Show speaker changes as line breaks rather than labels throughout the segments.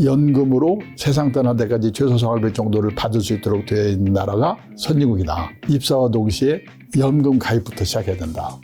연금으로 세상 떠날 때까지 최소생활비 정도를 받을 수 있도록 되어 있는 나라가 선진국이다. 입사와 동시에 연금 가입부터 시작해야 된다.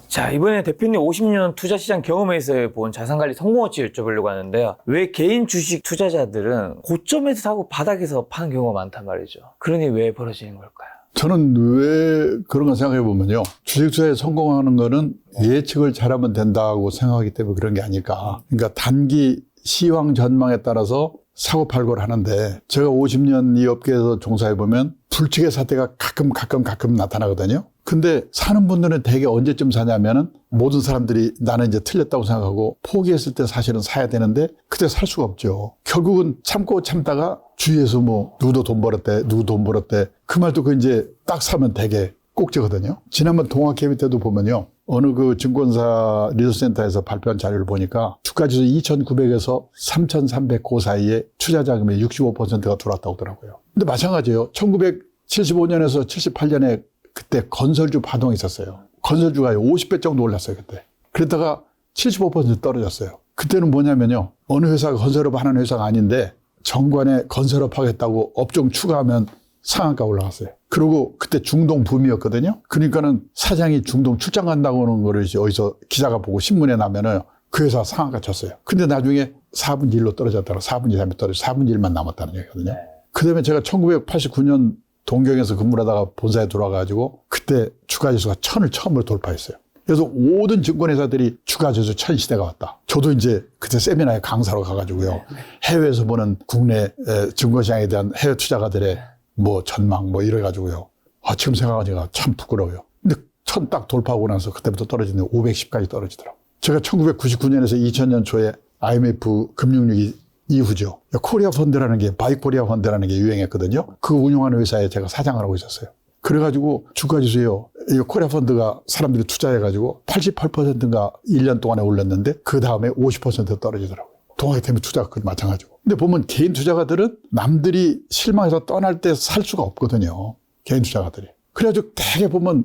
자, 이번에 대표님 50년 투자시장 경험에서 본 자산관리 성공어치 여쭤보려고 하는데요. 왜 개인 주식 투자자들은 고점에서 사고 바닥에서 파는 경우가 많단 말이죠. 그러니 왜 벌어지는 걸까요?
저는 왜 그런 거 생각해 보면요. 주식 투자에 성공하는 거는 예측을 잘하면 된다고 생각하기 때문에 그런 게 아닐까. 그러니까 단기 시황 전망에 따라서 사고 팔고를 하는데 제가 50년 이 업계에서 종사해 보면 불측의 사태가 가끔 나타나거든요. 근데 사는 분들은 대개 언제쯤 사냐면은 모든 사람들이 나는 이제 틀렸다고 생각하고 포기했을 때 사실은 사야 되는데 그때 살 수가 없죠. 결국은 참고 참다가 주위에서 뭐 누구 돈 벌었대 그 말도 그 이제 딱 사면 되게 꼭지거든요. 지난번 동학개미 때도 보면요. 어느 그 증권사 리서치센터에서 발표한 자료를 보니까 주가지수 2,900에서 3,300 그 사이에 투자 자금의 65%가 들어왔다고 하더라고요. 근데 마찬가지예요. 1975년에서 78년에 그때 건설주 파동이 있었어요. 건설주가 50배 정도 올랐어요, 그때. 그랬다가 75% 떨어졌어요. 그때는 뭐냐면요. 어느 회사가 건설업 하는 회사가 아닌데 정관에 건설업 하겠다고 업종 추가하면 상한가 올라갔어요. 그리고 그때 중동 붐이었거든요. 그러니까는 사장이 중동 출장 간다고 하는 거를 이제 어디서 기자가 보고 신문에 나면은 그 회사 상한가 쳤어요. 근데 나중에 4분의 1로 떨어졌다가 4분의 3이 떨어져 4분의 1만 남았다는 얘기거든요. 그 다음에 제가 1989년 동경에서 근무를 하다가 본사에 들어와가지고 그때 주가지수가 1000을 처음으로 돌파했어요. 그래서 모든 증권회사들이 주가지수 1000 시대가 왔다. 저도 이제 그때 세미나에 강사로 가가지고요. 해외에서 보는 국내 증권시장에 대한 해외 투자가들의 뭐 전망 뭐 이래가지고요. 지금 생각하니까 참 부끄러워요. 근데 1000 딱 돌파하고 나서 그때부터 떨어지는데 510까지 떨어지더라고요. 제가 1999년에서 2000년 초에 IMF 금융위기 이후죠. 코리아 펀드라는 게 바이코리아 펀드라는 게 유행했거든요. 그 운영하는 회사에 제가 사장을 하고 있었어요. 그래가지고 주가지수요. 이 코리아 펀드가 사람들이 투자해가지고 88%인가 1년 동안에 올랐는데 그 다음에 50% 떨어지더라고요. 동학개미 투자가 마찬가지고. 근데 보면 개인 투자가들은 남들이 실망해서 떠날 때 살 수가 없거든요. 개인 투자가들이. 그래가지고 되게 보면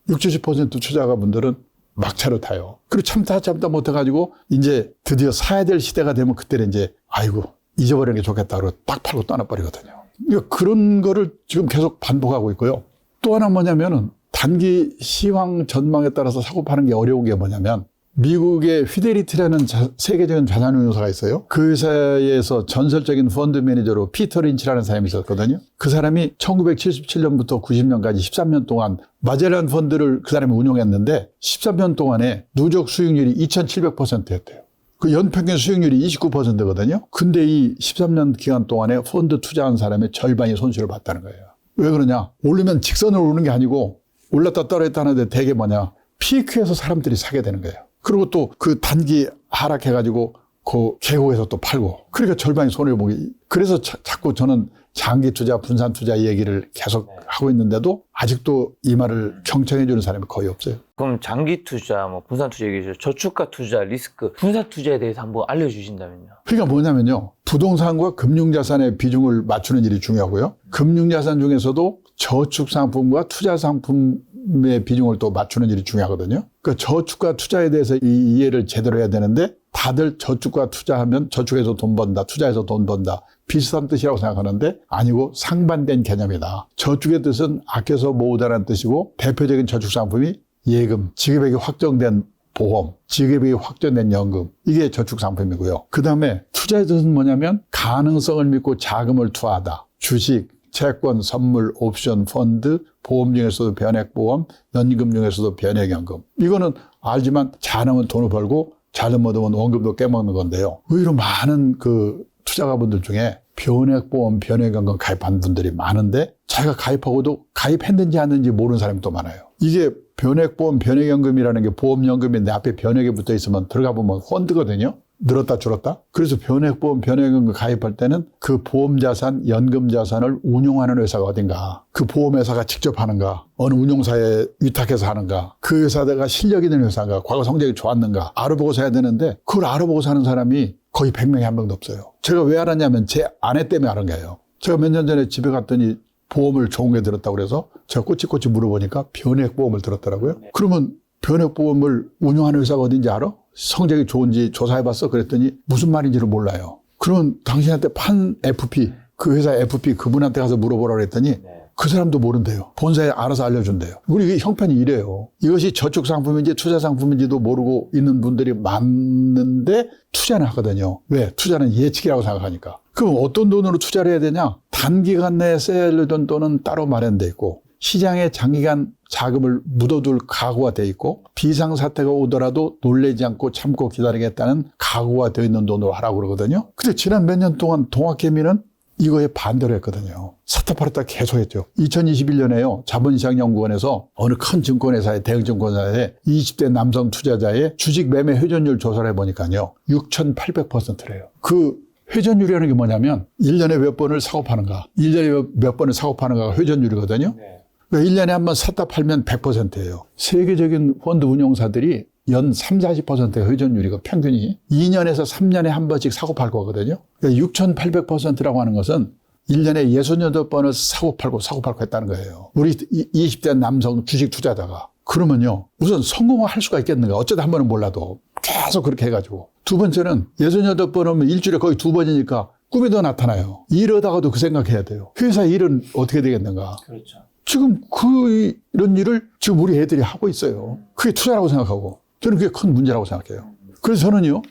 60, 70% 투자가분들은 막차로 타요. 그리고 참다 못해가지고 이제 드디어 사야 될 시대가 되면 그때는 이제 아이고 잊어버리는 게 좋겠다 그러고 딱 팔고 떠나버리거든요. 그러니까 그런 거를 지금 계속 반복하고 있고요. 또 하나 뭐냐면은 단기 시황 전망에 따라서 사고 파는 게 어려운 게 뭐냐면 미국의 휘데리티라는 세계적인 자산운용사가 있어요. 그 회사에서 전설적인 펀드 매니저로 피터 린치라는 사람이 있었거든요. 그 사람이 1977년부터 90년까지 13년 동안 마젤란 펀드를 그 사람이 운용했는데 13년 동안에 누적 수익률이 2700%였대요. 그 연평균 수익률이 29%거든요. 근데 이 13년 기간 동안에 펀드 투자한 사람의 절반이 손실을 봤다는 거예요. 왜 그러냐? 오르면 직선으로 오르는 게 아니고 올랐다 떨어졌다 하는데 되게 뭐냐? 피크에서 사람들이 사게 되는 거예요. 그리고 또 그 단기 하락해가지고 그 계곡에서 또 팔고. 그러니까 절반이 손해보기. 그래서 자꾸 저는 장기 투자, 분산 투자 얘기를 계속 하고 있는데도 아직도 이 말을 경청해 주는 사람이 거의 없어요.
그럼 장기 투자, 뭐 분산 투자 얘기죠. 저축가 투자, 리스크, 분산 투자에 대해서 한번 알려주신다면요.
그러니까 뭐냐면요. 부동산과 금융자산의 비중을 맞추는 일이 중요하고요. 금융자산 중에서도 저축상품과 투자상품의 비중을 또 맞추는 일이 중요하거든요. 그러니까 저축과 투자에 대해서 이해를 제대로 해야 되는데 다들 저축과 투자하면 저축해서 돈 번다, 투자해서 돈 번다. 비슷한 뜻이라고 생각하는데 아니고 상반된 개념이다. 저축의 뜻은 아껴서 모으다라는 뜻이고 대표적인 저축상품이 예금, 지급액이 확정된 보험, 지급액이 확정된 연금. 이게 저축상품이고요. 그 다음에 투자의 뜻은 뭐냐면 가능성을 믿고 자금을 투하하다. 주식, 채권, 선물, 옵션, 펀드, 보험 중에서도 변액보험, 연금 중에서도 변액연금. 이거는 알지만 잘하면 돈을 벌고 잘못하면 원금도 깨먹는 건데요. 의외로 많은 그 투자가분들 중에 변액보험, 변액연금 가입한 분들이 많은데 자기가 가입하고도 가입했는지 안 했는지 모르는 사람이 또 많아요. 이게 변액보험, 변액연금이라는 게 보험연금인데 앞에 변액이 붙어 있으면 들어가 보면 펀드거든요. 늘었다 줄었다. 그래서 변액보험, 변액연금 가입할 때는 그 보험자산, 연금자산을 운용하는 회사가 어딘가, 그 보험회사가 직접 하는가, 어느 운용사에 위탁해서 하는가, 그 회사가 실력 있는 회사인가, 과거 성적이 좋았는가 알아보고서 해야 되는데 그걸 알아보고서 하는 사람이 거의 100명에 한 명도 없어요. 제가 왜 알았냐면 제 아내 때문에 알은 거예요. 제가 몇 년 전에 집에 갔더니 보험을 좋은 게 들었다고 그래서 제가 꼬치꼬치 물어보니까 변액보험을 들었더라고요. 그러면 변액보험을 운영하는 회사가 어딘지 알아? 성적이 좋은지 조사해봤어? 그랬더니 무슨 말인지를 몰라요. 그러면 당신한테 판 FP, 그 회사 FP 그분한테 가서 물어보라고 그랬더니 그 사람도 모른대요. 본사에 알아서 알려준대요. 우리 형편이 이래요. 이것이 저축 상품인지 투자 상품인지도 모르고 있는 분들이 많은데 투자는 하거든요. 왜? 투자는 예측이라고 생각하니까. 그럼 어떤 돈으로 투자를 해야 되냐? 단기간 내에 써야 할 돈은 따로 마련돼 있고 시장에 장기간 자금을 묻어둘 각오가 돼 있고 비상사태가 오더라도 놀라지 않고 참고 기다리겠다는 각오가 되어 있는 돈으로 하라고 그러거든요. 근데 지난 몇 년 동안 동학개미는 이거에 반대로 했거든요. 사타팔았다 계속 했죠. 2021년에요. 자본시장연구원에서 어느 큰 증권회사의 대형증권사에 20대 남성 투자자의 주식 매매 회전율 조사를 해보니까요. 6,800%래요. 그 회전율이라는 게 뭐냐면 1년에 몇 번을 사고 파는가 1년에 몇 번을 사고 파는가가 회전율이거든요. 그러니까 1년에 한 번 샀다 팔면 100%예요. 세계적인 펀드 운용사들이 연 30-40%의 회전율이고 평균이 2년에서 3년에 한 번씩 사고 팔고 하거든요. 그러니까 6,800%라고 하는 것은 1년에 68번을 사고 팔고 했다는 거예요. 우리 20대 남성 주식 투자자가. 그러면요. 우선 성공을 할 수가 있겠는가. 어쩌다 한 번은 몰라도 계속 그렇게 해가지고. 두 번째는 68번 하면 일주일에 거의 2번이니까 꿈에도 나타나요. 이러다가도 그 생각해야 돼요. 회사 일은 어떻게 되겠는가.
그렇죠.
지금 이런 일을 지금 우리 애들이 하고 있어요. 그게 투자라고 생각하고. 저는 그게 큰 문제라고 생각해요. 그래서 저는요,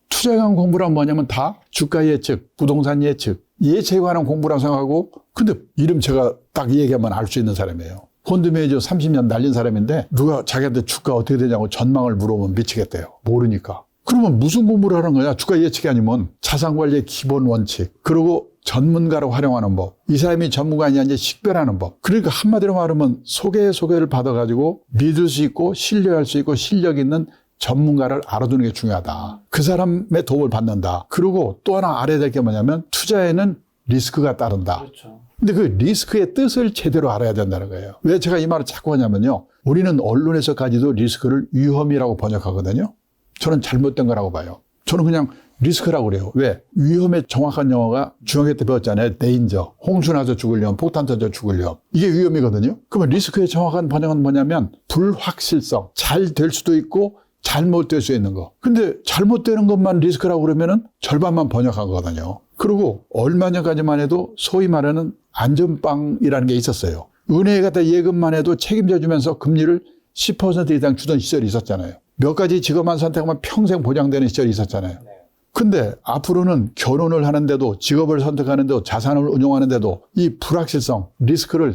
투자에 관한 공부란 뭐냐면 다 주가 예측, 부동산 예측에 관한 공부라고 생각하고, 근데 이름 제가 딱 얘기하면 알 수 있는 사람이에요. 펀드 매니저 30년 날린 사람인데, 누가 자기한테 주가 어떻게 되냐고 전망을 물어보면 미치겠대요. 모르니까. 그러면 무슨 공부를 하는 거냐? 주가 예측이 아니면 자산관리의 기본 원칙, 그리고 전문가로 활용하는 법. 이 사람이 전문가냐 이제 식별하는 법. 그러니까 한마디로 말하면 소개를 받아가지고 믿을 수 있고 신뢰할 수 있고 실력 있는 전문가를 알아두는 게 중요하다. 그 사람의 도움을 받는다. 그리고 또 하나 알아야 될 게 뭐냐면 투자에는 리스크가 따른다.
그렇죠.
근데 그 리스크의 뜻을 제대로 알아야 된다는 거예요. 왜 제가 이 말을 자꾸 하냐면요. 우리는 언론에서까지도 리스크를 위험이라고 번역하거든요. 저는 잘못된 거라고 봐요. 저는 그냥 리스크라고 그래요. 왜? 위험의 정확한 영어가 중학교 때 배웠잖아요. 데인저. 홍수 나서 죽을 위험, 폭탄 터져 죽을 위험. 이게 위험이거든요. 그러면 리스크의 정확한 번역은 뭐냐면 불확실성. 잘 될 수도 있고 잘못될 수 있는 거. 근데 잘못되는 것만 리스크라고 그러면은 절반만 번역한 거거든요. 그리고 얼마 전까지만 해도 소위 말하는 안전빵이라는 게 있었어요. 은행에 갖다 예금만 해도 책임져 주면서 금리를 10% 이상 주던 시절이 있었잖아요. 몇 가지 직업만 선택하면 평생 보장되는 시절이 있었잖아요. 근데 앞으로는 결혼을 하는데도 직업을 선택하는데도 자산을 운용하는데도 이 불확실성, 리스크를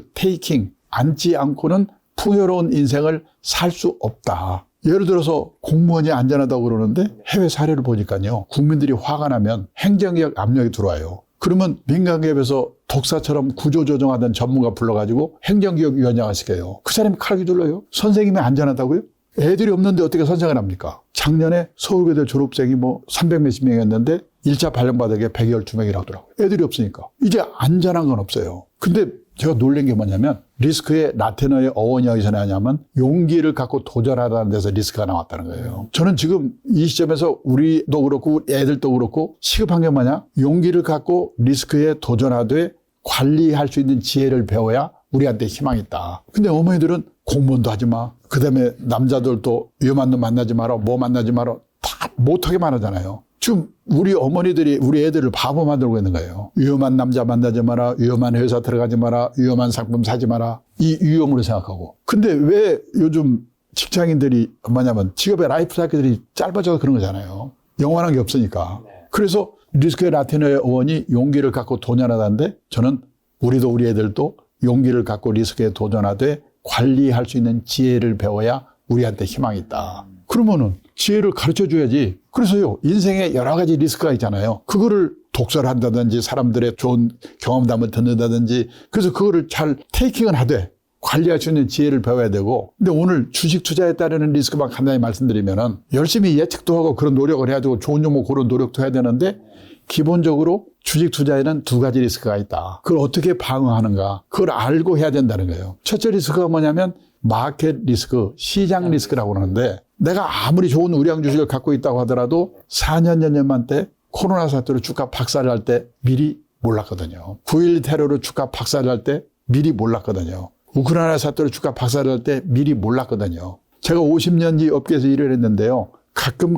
안지 않고는 풍요로운 인생을 살 수 없다. 예를 들어서 공무원이 안전하다고 그러는데 해외 사례를 보니까요. 국민들이 화가 나면 행정개혁 압력이 들어와요. 그러면 민간기업에서 독사처럼 구조조정하던 전문가 불러가지고 행정개혁위원장을 시켜요. 그 사람이 칼 휘둘러요. 선생님이 안전하다고요? 애들이 없는데 어떻게 선생을 합니까? 작년에 서울고대 졸업생이 300몇십 명이었는데 1차 발령받은 게 112명이라고 하더라고요. 애들이 없으니까. 이제 안전한 건 없어요. 근데 제가 놀란 게 뭐냐면 리스크의 라틴어의 어원이 어디서 나냐면 용기를 갖고 도전하다는 데서 리스크가 나왔다는 거예요. 저는 지금 이 시점에서 우리도 그렇고 애들도 그렇고 시급한 게 뭐냐? 용기를 갖고 리스크에 도전하되 관리할 수 있는 지혜를 배워야 우리한테 희망이 있다. 근데 어머니들은 공무원도 하지 마. 그 다음에 남자들도 위험한 놈 만나지 마라. 뭐 만나지 마라. 다 못하게 말하잖아요. 지금 우리 어머니들이 우리 애들을 바보 만들고 있는 거예요. 위험한 남자 만나지 마라. 위험한 회사 들어가지 마라. 위험한 상품 사지 마라. 이 위험으로 생각하고. 근데 왜 요즘 직장인들이 뭐냐면 직업의 라이프 사이클들이 짧아져서 그런 거잖아요. 영원한 게 없으니까. 그래서 리스크의 라틴어의 어원이 용기를 갖고 도전하다는데 저는 우리도 우리 애들도 용기를 갖고 리스크에 도전하되 관리할 수 있는 지혜를 배워야 우리한테 희망이 있다. 그러면은 지혜를 가르쳐 줘야지. 그래서요, 인생에 여러 가지 리스크가 있잖아요. 그거를 독서를 한다든지 사람들의 좋은 경험담을 듣는다든지 그래서 그거를 잘 테이킹을 하되 관리할 수 있는 지혜를 배워야 되고 근데 오늘 주식 투자에 따르는 리스크만 간단히 말씀드리면은 열심히 예측도 하고 그런 노력을 해야 되고 좋은 종목 고른 노력도 해야 되는데 기본적으로 주식 투자에는 두 가지 리스크가 있다. 그걸 어떻게 방어하는가. 그걸 알고 해야 된다는 거예요. 첫째 리스크가 뭐냐면 마켓 리스크, 시장 리스크라고 그러는데 내가 아무리 좋은 우량 주식을 갖고 있다고 하더라도 4년 전년만 때 코로나 사태로 주가 박살날 때 미리 몰랐거든요. 9.11 테러로 주가 박살날 때 미리 몰랐거든요. 우크라이나 사태로 주가 박살날 때 미리 몰랐거든요. 제가 50년지 업계에서 일을 했는데요. 가끔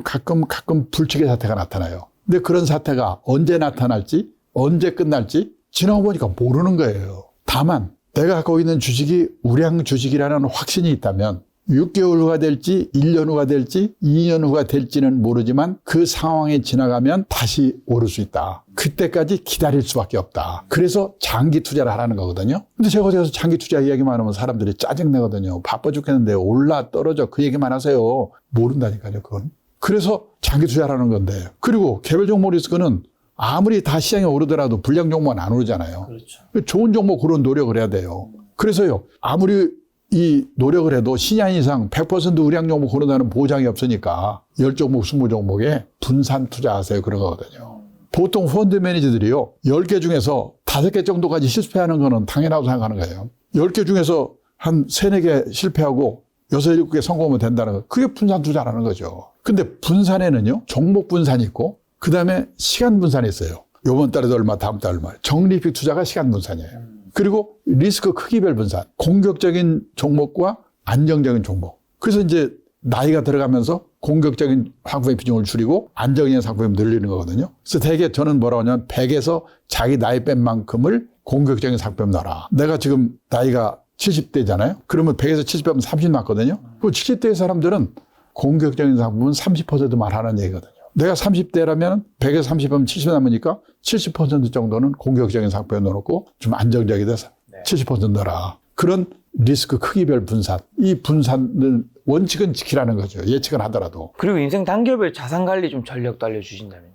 불치기 사태가 나타나요. 근데 그런 사태가 언제 나타날지, 언제 끝날지 지나고 보니까 모르는 거예요. 다만 내가 갖고 있는 주식이 우량 주식이라는 확신이 있다면 6개월 후가 될지 1년 후가 될지 2년 후가 될지는 모르지만 그 상황이 지나가면 다시 오를 수 있다. 그때까지 기다릴 수밖에 없다. 그래서 장기 투자를 하라는 거거든요. 근데 제가 어디 가서 장기 투자 이야기만 하면 사람들이 짜증내거든요. 바빠 죽겠는데 올라 떨어져 그 얘기만 하세요. 모른다니까요, 그건. 그래서 장기 투자라는 건데. 그리고 개별 종목 리스크는 아무리 다 시장에 오르더라도 불량 종목은 안 오르잖아요.
그렇죠.
좋은 종목 그런 노력을 해야 돼요. 그래서요, 아무리 이 노력을 해도 신년 이상 100% 우량 종목 고른다는 보장이 없으니까 10종목, 20종목에 분산 투자하세요. 그런 거거든요. 보통 펀드 매니저들이요, 10개 중에서 5개 정도까지 실패하는 거는 당연하다고 생각하는 거예요. 10개 중에서 한 3, 4개 실패하고 6, 7개 성공하면 된다는 거. 그게 분산 투자라는 거죠. 근데 분산에는요, 종목 분산이 있고, 그 다음에 시간 분산이 있어요. 요번 달에도 얼마, 다음 달 얼마. 적립식 투자가 시간 분산이에요. 그리고 리스크 크기별 분산. 공격적인 종목과 안정적인 종목. 그래서 이제 나이가 들어가면서 공격적인 상품의 비중을 줄이고 안정적인 상품을 늘리는 거거든요. 그래서 대개 저는 뭐라고 하냐면 100에서 자기 나이 뺀 만큼을 공격적인 상품에 넣어라. 내가 지금 나이가 70대잖아요. 그러면 100에서 70 빼면 30 남거든요. 그 70대 사람들은 공격적인 상품은 30%만 하는 얘기거든요. 내가 30대라면 100에서 30 하면 70 남으니까 70% 정도는 공격적인 상품에 넣어놓고 좀 안정적이 돼서 70% 넣어라. 그런 리스크 크기별 분산. 이 분산은 원칙은 지키라는 거죠. 예측은 하더라도.
그리고 인생 단계별 자산 관리 좀 전략도 알려주신다면요.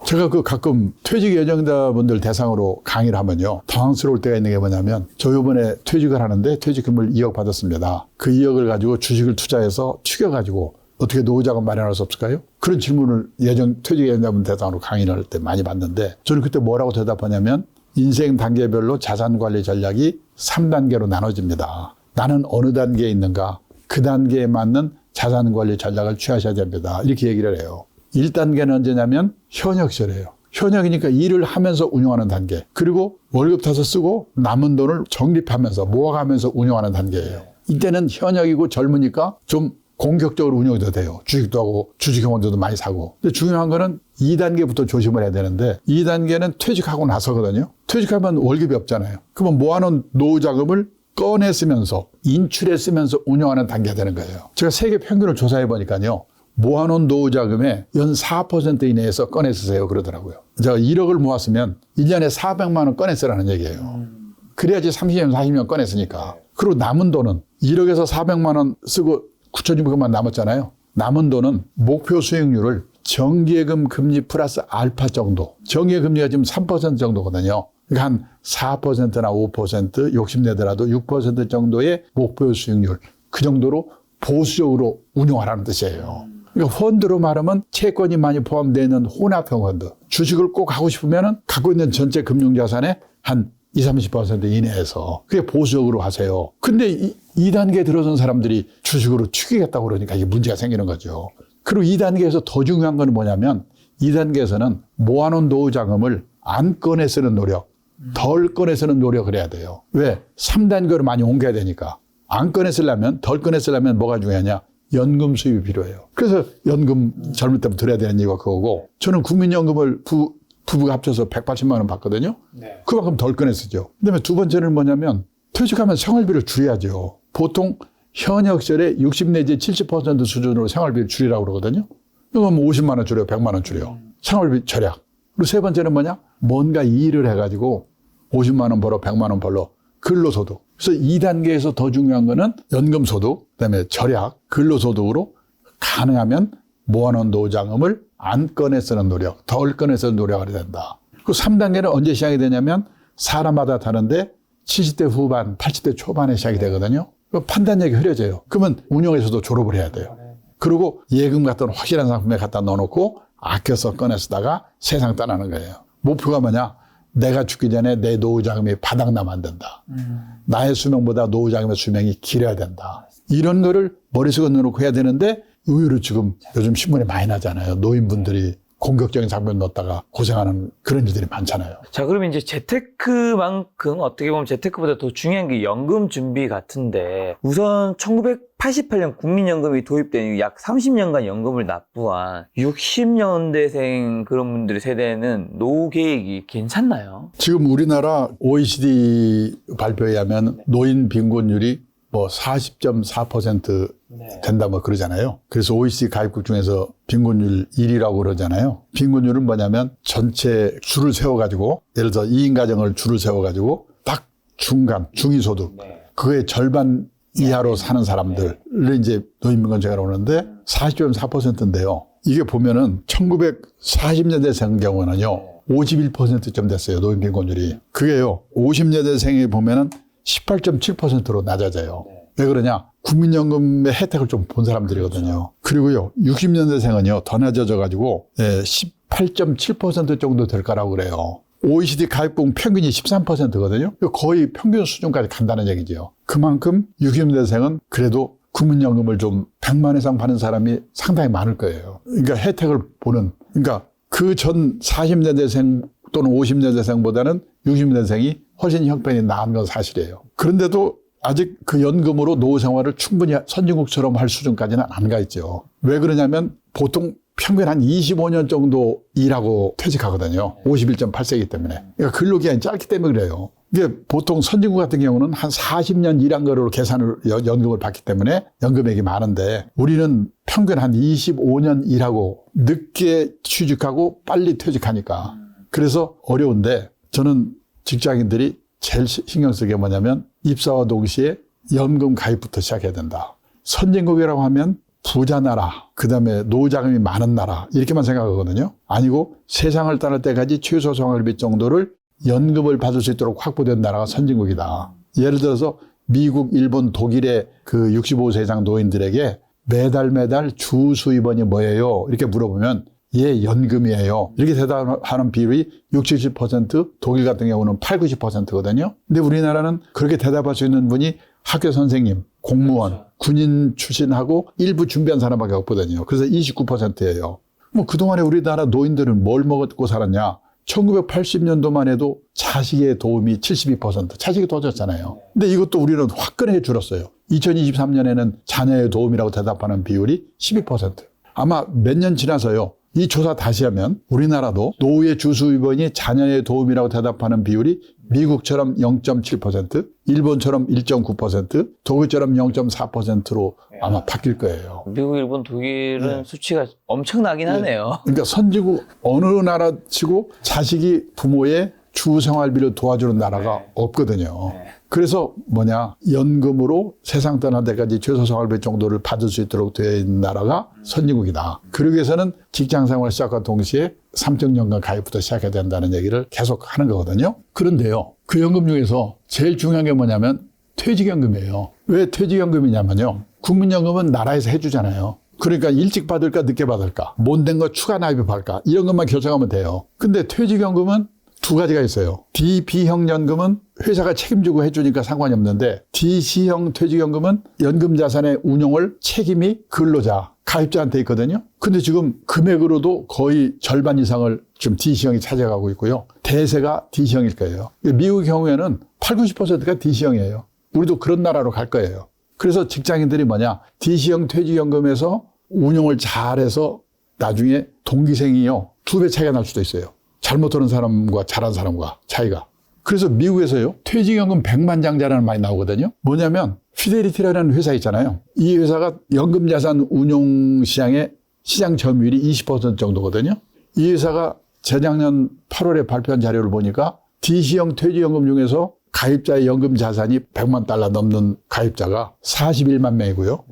제가 가끔 퇴직 예정자분들 대상으로 강의를 하면요, 당황스러울 때가 있는 게 뭐냐면, 저 이번에 퇴직을 하는데 퇴직금을 2억 받았습니다. 그 2억을 가지고 주식을 투자해서 튀겨가지고 어떻게 노후자금 마련할 수 없을까요? 그런 질문을 퇴직 예정자분 대상으로 강의를 할 때 많이 받는데, 저는 그때 뭐라고 대답하냐면, 인생 단계별로 자산 관리 전략이 3단계로 나눠집니다. 나는 어느 단계에 있는가, 그 단계에 맞는 자산 관리 전략을 취하셔야 됩니다. 이렇게 얘기를 해요. 1단계는 언제냐면 현역 시절이에요. 현역이니까 일을 하면서 운영하는 단계. 그리고 월급 타서 쓰고 남은 돈을 적립하면서 모아가면서 운영하는 단계예요. 이때는 현역이고 젊으니까 좀 공격적으로 운영도 돼요. 주식도 하고 주식 경험도 많이 사고. 근데 중요한 거는 2단계부터 조심을 해야 되는데, 2단계는 퇴직하고 나서거든요. 퇴직하면 월급이 없잖아요. 그러면 모아놓은 노후 자금을 꺼내 쓰면서 인출해 쓰면서 운영하는 단계가 되는 거예요. 제가 세계 평균을 조사해 보니까요, 모아놓은 노후 자금의 연 4% 이내에서 꺼내 쓰세요 그러더라고요. 제가 1억을 모았으면 1년에 400만 원 꺼내 쓰라는 얘기예요. 그래야지 30년, 40년 꺼내 쓰니까. 그리고 남은 돈은 1억에서 400만 원 쓰고 9,600만 남았잖아요. 남은 돈은 목표 수익률을 정기예금 금리 플러스 알파 정도. 정기예금 금리가 지금 3% 정도거든요. 그러니까 한 4%나 5% 욕심내더라도 6% 정도의 목표 수익률. 그 정도로 보수적으로 운용하라는 뜻이에요. 그러니까 펀드로 말하면 채권이 많이 포함되어 있는 혼합형 펀드. 주식을 꼭 하고 싶으면 갖고 있는 전체 금융자산의 한 20-30% 이내에서. 그게 보수적으로 하세요. 근데 2단계에 들어선 사람들이 주식으로 튀기겠다고 그러니까 이게 문제가 생기는 거죠. 그리고 2단계에서 더 중요한 건 뭐냐면, 2단계에서는 모아놓은 노후 자금을 안 꺼내 쓰는 노력, 덜 꺼내 쓰는 노력을 해야 돼요. 왜? 3단계로 많이 옮겨야 되니까. 안 꺼내 쓰려면, 덜 꺼내 쓰려면 뭐가 중요하냐? 연금 수입이 필요해요. 그래서 연금 젊을 때부터 들어야 되는 이유가 그거고, 저는 국민연금을 부부가 합쳐서 180만 원 받거든요. 네. 그만큼 덜 꺼내 쓰죠. 그다음에 두 번째는 뭐냐면, 퇴직하면 생활비를 줄여야죠. 보통 현역 시절에 60 내지 70% 수준으로 생활비를 줄이라고 그러거든요. 그럼 50만 원 줄여, 100만 원 줄여. 생활비 절약. 그리고 세 번째는 뭐냐? 뭔가 일을 해가지고 50만 원 벌어, 100만 원 벌러. 근로소득. 그래서 2단계에서 더 중요한 거는 연금소득, 그다음에 절약, 근로소득으로 가능하면 모아놓은 노후자금을 안 꺼내 쓰는 노력, 덜 꺼내 쓰는 노력을 해야 된다. 그리고 3단계는 언제 시작이 되냐면 사람마다 다른데 70대 후반, 80대 초반에 시작이 되거든요. 판단력이 흐려져요. 그러면 운용에서도 졸업을 해야 돼요. 그리고 예금 같은 확실한 상품에 갖다 넣어놓고 아껴서 꺼내 쓰다가 세상 떠나는 거예요. 목표가 뭐냐? 내가 죽기 전에 내 노후 자금이 바닥나면 안 된다. 나의 수명보다 노후 자금의 수명이 길어야 된다. 이런 거를 머릿속에 넣어놓고 해야 되는데, 의외로 지금 요즘 신문에 많이 나잖아요. 노인분들이 공격적인 장면 넣었다가 고생하는 그런 일들이 많잖아요.
자, 그러면 이제 재테크만큼 어떻게 보면 재테크보다 더 중요한 게 연금 준비 같은데, 우선 1988년 국민연금이 도입된 약 30년간 연금을 납부한 60년대생 그런 분들의 세대는 노후 계획이 괜찮나요?
지금 우리나라 OECD 발표에 하면 노인 빈곤율이 뭐 40.4% 된다 뭐 그러잖아요. 그래서 OECD 가입국 중에서 빈곤율 1위라고 그러잖아요. 빈곤율은 뭐냐면 전체 줄을 세워가지고 예를 들어 2인 가정을 줄을 세워가지고 딱 중간 중위소득 그의 절반 이하로 사는 사람들을 이제 노인빈곤제가 오는데 40.4%인데요. 이게 보면은 1940년대생 경우는요 51%쯤 됐어요. 노인빈곤율이. 그게요 50년대생이 보면은 18.7%로 낮아져요. 왜 그러냐? 국민연금의 혜택을 좀 본 사람들이거든요. 그리고요, 60년대생은요, 더 낮아져가지고, 18.7% 정도 될 거라고 그래요. OECD 가입국 평균이 13%거든요. 거의 평균 수준까지 간다는 얘기죠. 그만큼 60년대생은 그래도 국민연금을 좀 100만 이상 받는 사람이 상당히 많을 거예요. 그러니까 혜택을 보는, 그러니까 그 전 40년대생 또는 50년대생보다는 60년대생이 훨씬 형편이 나은 건 사실이에요. 그런데도 아직 그 연금으로 노후 생활을 충분히 선진국처럼 할 수준까지는 안 가 있죠. 왜 그러냐면 보통 평균 한 25년 정도 일하고 퇴직하거든요. 51.8세이기 때문에. 그러니까 근로기간이 짧기 때문에 그래요. 이게 보통 선진국 같은 경우는 한 40년 일한 거로 계산을 연금을 받기 때문에 연금액이 많은데 우리는 평균 한 25년 일하고 늦게 취직하고 빨리 퇴직하니까 그래서 어려운데 저는 직장인들이 제일 신경 쓰게 뭐냐면 입사와 동시에 연금 가입부터 시작해야 된다. 선진국이라고 하면 부자 나라, 그 다음에 노후 자금이 많은 나라 이렇게만 생각하거든요. 아니고 세상을 떠날 때까지 최소 생활비 정도를 연금을 받을 수 있도록 확보된 나라가 선진국이다. 예를 들어서 미국, 일본, 독일의 그 65세 이상 노인들에게 매달 주 수입원이 뭐예요? 이렇게 물어보면 예, 연금이에요. 이렇게 대답하는 비율이 60, 70%, 독일 같은 경우는 80, 90%거든요. 근데 우리나라는 그렇게 대답할 수 있는 분이 학교 선생님, 공무원, 군인 출신하고 일부 준비한 사람밖에 없거든요. 그래서 29%예요. 뭐 그동안에 우리나라 노인들은 뭘 먹고 살았냐? 1980년도만 해도 자식의 도움이 72%, 자식이 도와줬잖아요. 근데 이것도 우리는 화끈하게 줄었어요. 2023년에는 자녀의 도움이라고 대답하는 비율이 12%. 아마 몇 년 지나서요. 이 조사 다시 하면 우리나라도 노후의 주수입원이 자녀의 도움이라고 대답하는 비율이 미국처럼 0.7%, 일본처럼 1.9%, 독일처럼 0.4%로 아마 바뀔 거예요.
미국, 일본, 독일은 수치가 엄청나긴 하네요.
그러니까 선진국 어느 나라 치고 자식이 부모의 주 생활비를 도와주는 나라가 없거든요. 그래서 연금으로 세상 떠날 때까지 최소 생활비 정도를 받을 수 있도록 되어 있는 나라가 선진국이다. 그러기 위해서는 직장 생활 시작과 동시에 3층연금 가입부터 시작해야 된다는 얘기를 계속 하는 거거든요. 그런데요, 그 연금 중에서 제일 중요한 게 뭐냐면 퇴직연금이에요. 왜 퇴직연금이냐면요, 국민연금은 나라에서 해주잖아요. 그러니까 일찍 받을까 늦게 받을까, 못된 거 추가 납입할까 이런 것만 결정하면 돼요. 근데 퇴직연금은 두 가지가 있어요. DB형 연금은 회사가 책임지고 해주니까 상관이 없는데 DC형 퇴직연금은 연금 자산의 운용을 책임이 근로자, 가입자한테 있거든요. 근데 지금 금액으로도 거의 절반 이상을 지금 DC형이 차지하고 있고요. 대세가 DC형일 거예요. 미국의 경우에는 80, 90%가 DC형이에요. 우리도 그런 나라로 갈 거예요. 그래서 직장인들이 DC형 퇴직연금에서 운용을 잘해서 나중에 동기생이요 2배 차이가 날 수도 있어요. 잘못 하는 사람과 잘한 사람과 차이가. 그래서 미국에서요, 퇴직연금 백만장자라는 말이 나오거든요. 뭐냐면, 피델리티라는 회사 있잖아요. 이 회사가 연금자산 운용 시장의 시장 점유율이 20% 정도거든요. 이 회사가 재작년 8월에 발표한 자료를 보니까 DC형 퇴직연금 중에서 가입자의 연금 자산이 100만 달러 넘는 가입자가 41만 명이고요.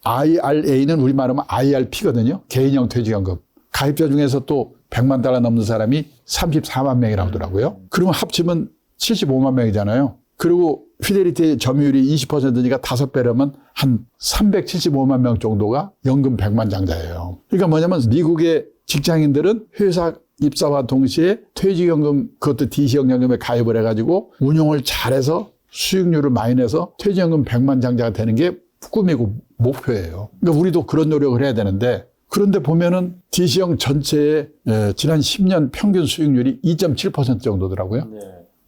IRA는 우리말하면 IRP거든요. 개인형 퇴직연금. 가입자 중에서 또 100만 달러 넘는 사람이 34만 명이라고 하더라고요. 그러면 합치면 75만 명이잖아요. 그리고 피델리티 점유율이 20%니까 5배라면 한 375만 명 정도가 연금 100만 장자예요. 그러니까 뭐냐면 미국의 직장인들은 회사 입사와 동시에 퇴직연금, 그것도 DC형 연금에 가입을 해가지고 운용을 잘해서 수익률을 많이 내서 퇴직연금 100만 장자가 되는 게 꿈이고 목표예요. 그러니까 우리도 그런 노력을 해야 되는데 그런데 보면은 DC형 전체의 지난 10년 평균 수익률이 2.7% 정도더라고요.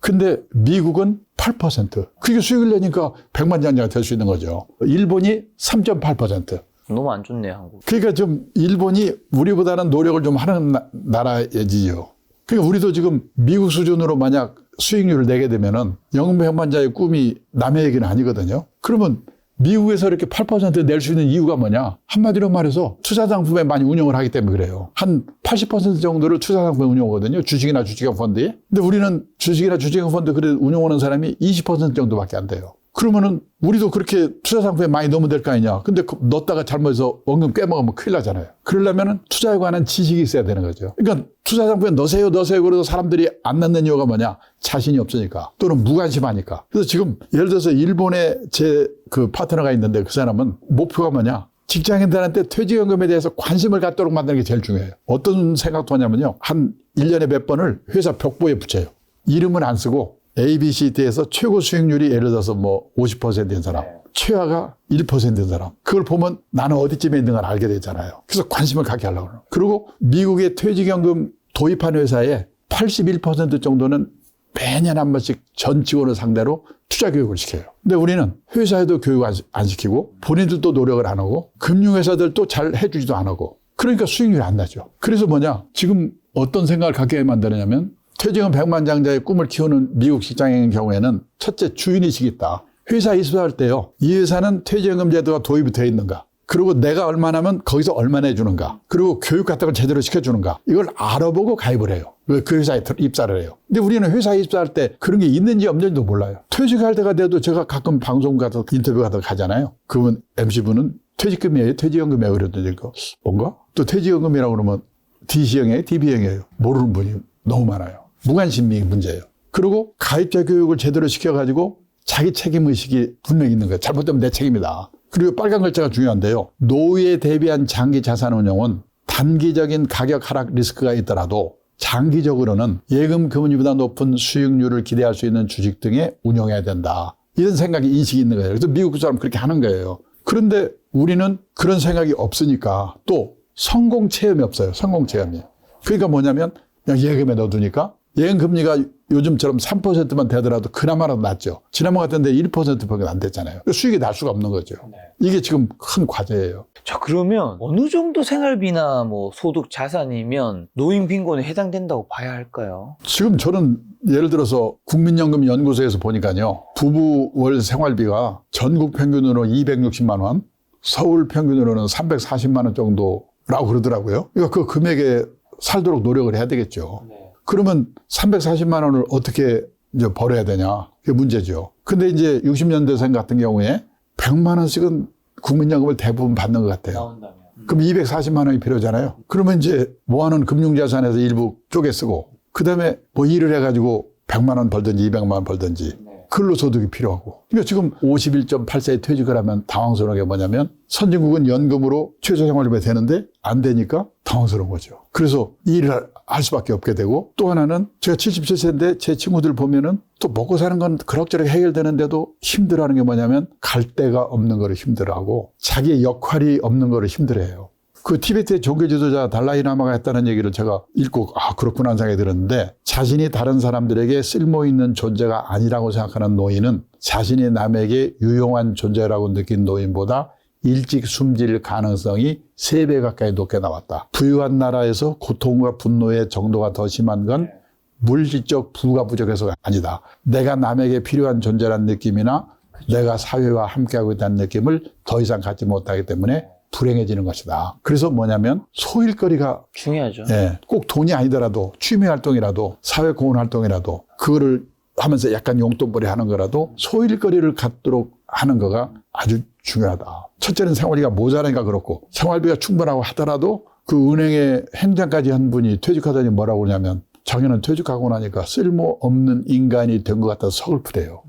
근데 미국은 8%. 그게 수익을 내니까 100만 장자가 될 수 있는 거죠. 일본이 3.8%.
너무 안 좋네요, 한국.
그러니까 좀 일본이 우리보다는 노력을 좀 하는 나라이지요. 그러니까 우리도 지금 미국 수준으로 만약 수익률을 내게 되면은 영웅 100만 자의 꿈이 남의 얘기는 아니거든요. 그러면 미국에서 이렇게 8% 낼 수 있는 이유가 뭐냐? 한마디로 말해서 투자상품에 많이 운용을 하기 때문에 그래요. 한 80% 정도를 투자상품에 운용하거든요. 주식이나 주식형 펀드에. 근데 우리는 주식이나 주식형 펀드 그래 운용하는 사람이 20% 정도밖에 안 돼요. 그러면은 우리도 그렇게 투자상품에 많이 넣으면 될 거 아니냐. 근데 넣었다가 잘못해서 원금 깨먹으면 큰일 나잖아요. 그러려면은 투자에 관한 지식이 있어야 되는 거죠. 그러니까 투자상품에 넣으세요. 그래도 사람들이 안 넣는 이유가 뭐냐? 자신이 없으니까. 또는 무관심하니까. 그래서 지금 예를 들어서 일본에 제 그 파트너가 있는데 그 사람은 목표가 뭐냐? 직장인들한테 퇴직연금에 대해서 관심을 갖도록 만드는 게 제일 중요해요. 어떤 생각도 하냐면요. 한 1년에 몇 번을 회사 벽보에 붙여요. 이름은 안 쓰고 A, B, C, D에서 최고 수익률이 예를 들어서 뭐 50%인 사람, 최하가 1%인 사람. 그걸 보면 나는 어디쯤에 있는 걸 알게 되잖아요. 그래서 관심을 갖게 하려고 그래요. 그리고 미국의 퇴직연금 도입한 회사의 81% 정도는 매년 한 번씩 전 직원을 상대로 투자 교육을 시켜요. 근데 우리는 회사에도 교육 안 시키고 본인들도 노력을 안 하고 금융회사들도 잘 해주지도 안 하고 그러니까 수익률이 안 나죠. 그래서 뭐냐? 지금 어떤 생각을 갖게 만드느냐면 퇴직은 100만 장자의 꿈을 키우는 미국 직장인 경우에는 첫째 주인의식이 있다. 회사 입사할 때요. 이 회사는 퇴직연금 제도가 도입이 되어 있는가. 그리고 내가 얼마나면 거기서 얼마나 해주는가. 그리고 교육 같은 걸 제대로 시켜주는가. 이걸 알아보고 가입을 해요. 그 회사에 입사를 해요. 근데 우리는 회사에 입사할 때 그런 게 있는지 없는지도 몰라요. 퇴직할 때가 돼도 제가 가끔 방송 가서 인터뷰 가서 가잖아요. 그러면 MC분은 퇴직금이에요? 퇴직연금이에요? 그랬더니 뭔가? 또 퇴직연금이라고 그러면 DC형이에요? DB형이에요? 모르는 분이 너무 많아요. 무관심이 문제예요. 그리고 가입자 교육을 제대로 시켜가지고 자기 책임의식이 분명히 있는 거예요. 잘못되면 내 책임이다. 그리고 빨간 글자가 중요한데요. 노후에 대비한 장기 자산 운용은 단기적인 가격 하락 리스크가 있더라도 장기적으로는 예금 금리보다 높은 수익률을 기대할 수 있는 주식 등에 운용해야 된다. 이런 생각이 인식이 있는 거예요. 그래서 미국 사람 그렇게 하는 거예요. 그런데 우리는 그런 생각이 없으니까 또 성공 체험이 없어요. 성공 체험이. 그러니까 뭐냐면 그냥 예금에 넣어두니까 예금 금리가 요즘처럼 3%만 되더라도 그나마라도 낫죠. 지난번 같은데 1%밖에 안 됐잖아요. 수익이 날 수가 없는 거죠. 이게 지금 큰 과제예요.
자, 그러면 어느 정도 생활비나 뭐 소득 자산이면 노인 빈곤에 해당된다고 봐야 할까요?
지금 저는 예를 들어서 국민연금연구소에서 보니까요. 부부 월 생활비가 전국 평균으로 260만 원, 서울 평균으로는 340만 원 정도라고 그러더라고요. 그러니까 그 금액에 살도록 노력을 해야 되겠죠. 그러면 340만 원을 어떻게 이제 벌어야 되냐. 그게 문제죠. 근데 이제 60년대생 같은 경우에 100만 원씩은 국민연금을 대부분 받는 것 같아요. 그럼 240만 원이 필요하잖아요. 그러면 이제 모아놓은 금융자산에서 일부 쪼개 쓰고, 그 다음에 뭐 일을 해가지고 100만 원 벌든지 200만 원 벌든지, 근로소득이 필요하고. 그러니까 지금 51.8세에 퇴직을 하면 당황스러운 게 뭐냐면 선진국은 연금으로 최저생활비가 되는데 안 되니까 당황스러운 거죠. 그래서 이 일을 할 수밖에 없게 되고 또 하나는 제가 77세인데 제 친구들 보면은 또 먹고 사는 건 그럭저럭 해결되는데도 힘들어하는 게 뭐냐면 갈 데가 없는 거를 힘들어하고 자기의 역할이 없는 거를 힘들어해요. 그 티베트의 종교 지도자 달라이라마가 했다는 얘기를 제가 읽고 그렇구나 하는 생각이 들었는데 자신이 다른 사람들에게 쓸모있는 존재가 아니라고 생각하는 노인은 자신이 남에게 유용한 존재라고 느낀 노인보다 일찍 숨질 가능성이 3배 가까이 높게 나왔다. 부유한 나라에서 고통과 분노의 정도가 더 심한 건 물질적 부가 부족해서가 아니다. 내가 남에게 필요한 존재라는 느낌이나 내가 사회와 함께하고 있다는 느낌을 더 이상 갖지 못하기 때문에 불행해지는 것이다. 그래서 뭐냐면 소일거리가
중요하죠.
예, 꼭 돈이 아니더라도 취미 활동이라도 사회 공헌 활동이라도 그거를 하면서 약간 용돈벌이 하는 거라도 소일거리를 갖도록 하는 거가 아주 중요하다. 첫째는 생활비가 모자라니까 그렇고 생활비가 충분하고 하더라도 그 은행에 행장까지 한 분이 퇴직하더니 뭐라고 그러냐면 자기는 퇴직하고 나니까 쓸모없는 인간이 된 것 같아서 서글프대요.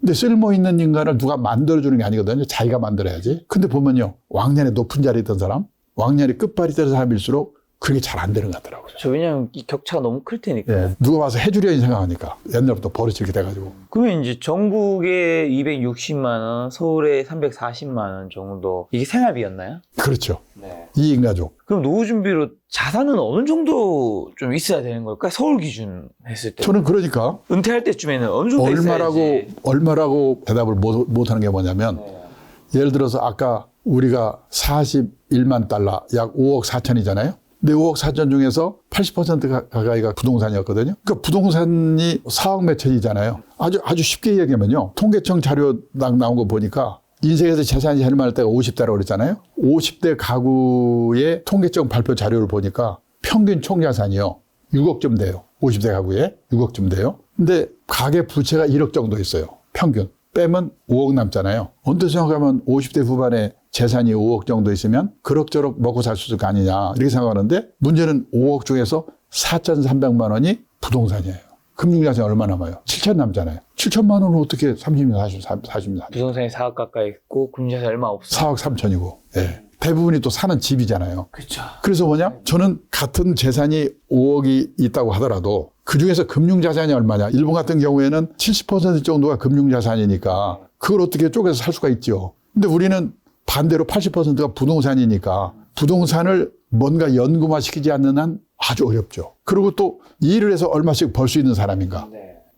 근데 쓸모있는 인간을 누가 만들어주는 게 아니거든요. 자기가 만들어야지. 근데 보면요. 왕년에 높은 자리에 있던 사람, 왕년에 끝발이 있던 사람일수록 그게 잘 안 되는 것 같더라고요.
왜냐하면 이 격차가 너무 클 테니까.
예, 누가 와서 해주려니 생각하니까 옛날부터 버릇이 이렇게 돼가지고.
그러면 이제 전국에 260만 원, 서울에 340만 원 정도 이게 생활비였나요?
그렇죠.
네.
2인 가족.
그럼 노후 준비로 자산은 어느 정도 좀 있어야 되는 걸까? 서울 기준 했을 때.
저는 그러니까
은퇴할 때쯤에는 어느 정도 있어야지.
얼마라고 대답을 못 하는 게 뭐냐면 예를 들어서 아까 우리가 41만 달러, 약 5억 4천이잖아요. 근데 5억 4천 중에서 80% 가까이가 부동산이었거든요. 그러니까 부동산이 4억 몇천이잖아요. 아주 쉽게 얘기하면요. 통계청 자료 나온 거 보니까 인생에서 재산이 제일 많을 때가 50대라고 그랬잖아요. 50대 가구의 통계청 발표 자료를 보니까 평균 총자산이요. 6억쯤 돼요. 50대 가구에 6억쯤 돼요. 근데 가계 부채가 1억 정도 있어요. 평균. 빼면 5억 남잖아요. 언뜻 생각하면 50대 후반에 재산이 5억 정도 있으면 그럭저럭 먹고 살 수 있을 거 아니냐 이렇게 생각하는데 문제는 5억 중에서 4,300만 원이 부동산이에요. 금융자산이 얼마 남아요? 7천 남잖아요. 7천만 원은 어떻게 30년, 40년.
부동산이 4억 가까이 있고 금융자산이 얼마 없어.
4억 3천이고. 예. 대부분이 또 사는 집이잖아요.
그렇죠.
그래서 뭐냐? 저는 같은 재산이 5억이 있다고 하더라도 그중에서 금융자산이 얼마냐? 일본 같은 경우에는 70% 정도가 금융자산이니까 그걸 어떻게 쪼개서 살 수가 있죠. 근데 우리는 반대로 80%가 부동산이니까 부동산을 뭔가 연금화시키지 않는 한 아주 어렵죠. 그리고 또 일을 해서 얼마씩 벌 수 있는 사람인가?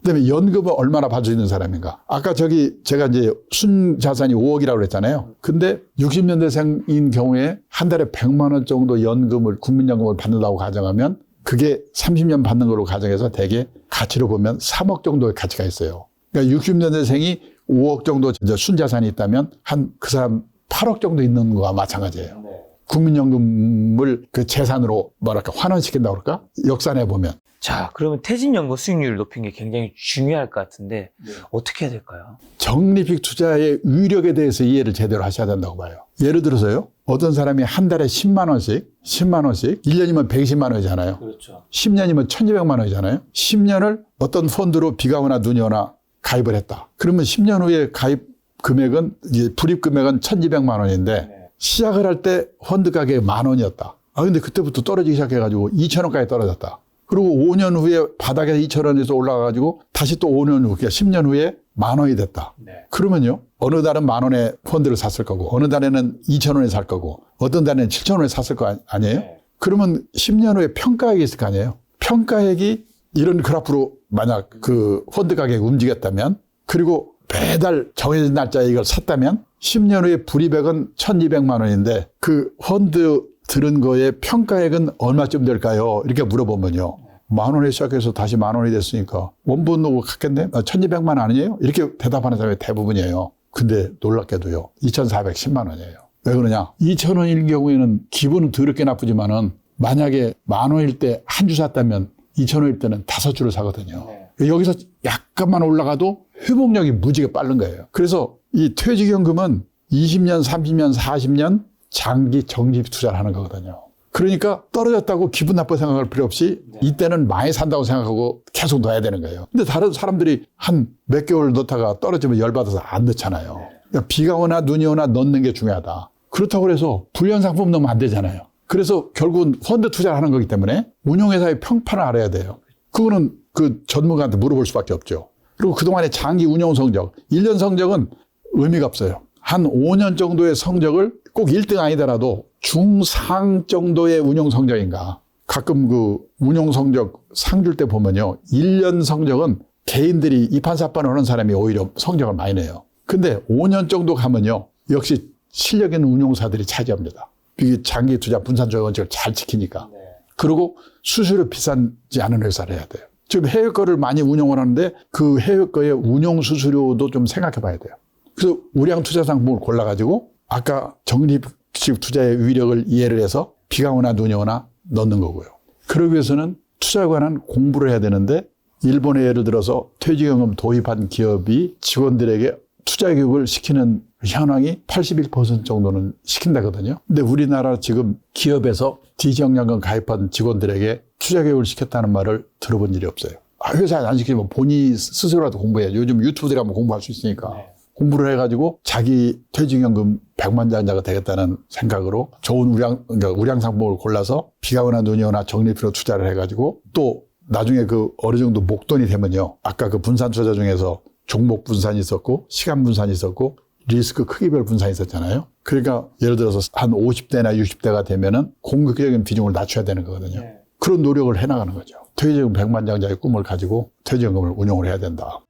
그다음에 연금을 얼마나 받을 수 있는 사람인가? 아까 제가 이제 순자산이 5억이라고 그랬잖아요. 근데 60년대생인 경우에 한 달에 100만 원 정도 연금을, 국민연금을 받는다고 가정하면 그게 30년 받는 걸로 가정해서 대개 가치로 보면 3억 정도의 가치가 있어요. 그러니까 60년대생이 5억 정도 순자산이 있다면 한 그 사람 8억 정도 있는 거와 마찬가지예요. 국민연금을 그 재산으로 환원시킨다고 그럴까? 역산해 보면.
자, 그러면 퇴직연금 수익률을 높이는 게 굉장히 중요할 것 같은데 어떻게 해야 될까요?
적립식 투자의 위력에 대해서 이해를 제대로 하셔야 된다고 봐요. 예를 들어서요. 어떤 사람이 한 달에 10만 원씩, 1년이면 120만 원이잖아요.
그렇죠.
10년이면 1200만 원이잖아요. 10년을 어떤 펀드로 비가 오나 눈이 오나 가입을 했다. 그러면 10년 후에 가입 금액은, 이제 불입 금액은 1200만 원인데 시작을 할 때 펀드 가격이 10,000원이었다. 근데 그때부터 떨어지기 시작해가지고 2,000원까지 떨어졌다. 그리고 5년 후에 바닥에서 2,000원에서 올라가가지고 다시 또 5년 후, 그러니까 10년 후에 10,000원이 됐다. 그러면요, 어느 달은 10,000원에 펀드를 샀을 거고, 어느 달에는 2,000원에 살 거고, 어떤 달에는 7,000원에 샀을 거 아니에요? 그러면 10년 후에 평가액이 있을 거 아니에요? 평가액이 이런 그래프로 만약 그 펀드 가격이 움직였다면, 그리고 매달 정해진 날짜에 이걸 샀다면 10년 후에 불이백은 1,200만 원인데 그 펀드 들은 거에 평가액은 얼마쯤 될까요? 이렇게 물어보면요. 10,000원에 시작해서 다시 10,000원이 됐으니까 원본으로 갔겠네? 1,200만 원 아니에요? 이렇게 대답하는 사람이 대부분이에요. 근데 놀랍게도요. 2,410만 원이에요. 왜 그러냐? 2,000원일 경우에는 기분은 더럽게 나쁘지만은 만약에 10,000원일 때 한 주 샀다면 2,000원일 때는 5주를 사거든요. 여기서 약간만 올라가도 회복력이 무지개 빠른 거예요. 그래서 이 퇴직연금은 20년, 30년, 40년 장기 적립 투자를 하는 거거든요. 그러니까 떨어졌다고 기분 나쁘게 생각할 필요 없이 이때는 많이 산다고 생각하고 계속 넣어야 되는 거예요. 근데 다른 사람들이 한 몇 개월 넣다가 떨어지면 열받아서 안 넣잖아요. 그러니까 비가 오나 눈이 오나 넣는 게 중요하다. 그렇다고 해서 불리한 상품 넣으면 안 되잖아요. 그래서 결국은 펀드 투자를 하는 거기 때문에 운용회사의 평판을 알아야 돼요. 그거는 그 전문가한테 물어볼 수밖에 없죠. 그리고 그동안의 장기 운용 성적, 1년 성적은 의미가 없어요. 한 5년 정도의 성적을 꼭 1등 아니더라도 중상 정도의 운용 성적인가. 가끔 그 운용 성적 상 줄 때 보면요. 1년 성적은 개인들이 이판사판 하는 사람이 오히려 성적을 많이 내요. 근데 5년 정도 가면요. 역시 실력 있는 운용사들이 차지합니다. 이게 장기 투자 분산조회 원칙을 잘 지키니까. 그리고 수수료 비싸지 않은 회사를 해야 돼요. 지금 해외 거를 많이 운용을 하는데 그 해외 거의 운용 수수료도 좀 생각해 봐야 돼요. 그래서 우량 투자 상품을 골라가지고 아까 적립식 투자의 위력을 이해를 해서 비가 오나 눈이 오나 넣는 거고요. 그러기 위해서는 투자에 관한 공부를 해야 되는데 일본에 예를 들어서 퇴직연금 도입한 기업이 직원들에게 투자 교육을 시키는 현황이 81% 정도는 시킨다거든요. 근데 우리나라 지금 기업에서 퇴직연금 가입한 직원들에게 투자 교육을 시켰다는 말을 들어본 일이 없어요. 회사에 안 시키면 본인이 스스로라도 공부해야죠. 요즘 유튜브들이 한번 공부할 수 있으니까. 공부를 해가지고 자기 퇴직연금 100만장자가 되겠다는 생각으로 좋은 그러니까 우량 상품을 골라서 비가 오나 눈이 오나 적립비로 투자를 해가지고 또 나중에 그 어느 정도 목돈이 되면요. 아까 그 분산 투자 중에서 종목 분산이 있었고 시간 분산이 있었고 리스크 크기별 분산이 있었잖아요. 그러니까 예를 들어서 한 50대나 60대가 되면은 공격적인 비중을 낮춰야 되는 거거든요. 그런 노력을 해나가는 거죠. 퇴직연금 100만장자의 꿈을 가지고 퇴직연금을 운용을 해야 된다.